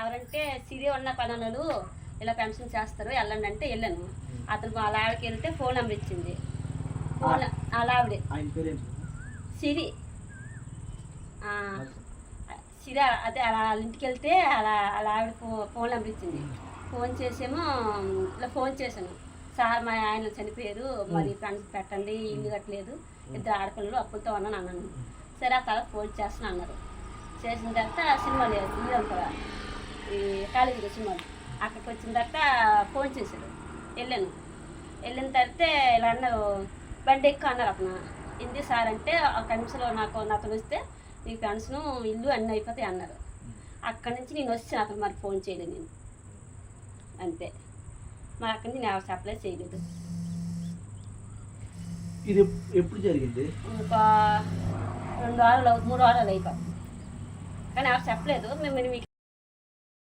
ఎవరంటే సిరి ఉన్న పనులు ఇలా పెన్షన్ చేస్తారు వెళ్ళండి అంటే వెళ్ళాను. అతను వాళ్ళ ఆవిడకి వెళ్తే ఫోన్ నెంబర్ ఇచ్చింది. ఫోన్ వాళ్ళ ఆవిడే సిరి సిరి అదే అలా వాళ్ళ ఇంటికి వెళ్తే అలా వాళ్ళ ఆవిడ ఫోన్ నెంబర్ ఇచ్చింది. ఫోన్ చేసేమో ఇలా ఫోన్ చేశాను, సార్ మా ఆయన చనిపోయారు, మరి ఫ్రెండ్స్ పెట్టండి, ఇల్లు కట్టలేదు, 2 ఆడపిల్లలు అప్పులతో ఉన్నాను అన్నాను. సరే ఆ తర్వాత ఫోన్ చేస్తాను అన్నారు. చేసిన తర్వాత సినిమాలు ఇల్లు కదా ఈ కాలేజీలో సినిమాలు అక్కడికి వచ్చిన తర్వాత ఫోన్ చేశారు. వెళ్ళిన తర్వాత ఇలా అన్నారు, బండి ఎక్కువ అన్నారు. అతను ఏంది సార్ అంటే ఒక నిమిషంలో నాతో వస్తే నీ పెన్షన్ ఇల్లు అన్నీ అయిపోతాయి అన్నారు. అక్కడి నుంచి నేను వచ్చాను, అతను మరి ఫోన్ చేయలేదు నేను, అంతే. మరి అక్కడి నుంచి నేను ఎవరు సప్లై చేయలేదు. ఇది ఎప్పుడు జరిగింది? ఇంకా 2 వారాలు 3 వారాలు అయిపోతుంది, కానీ ఎవరు చెప్పలేదు. మేము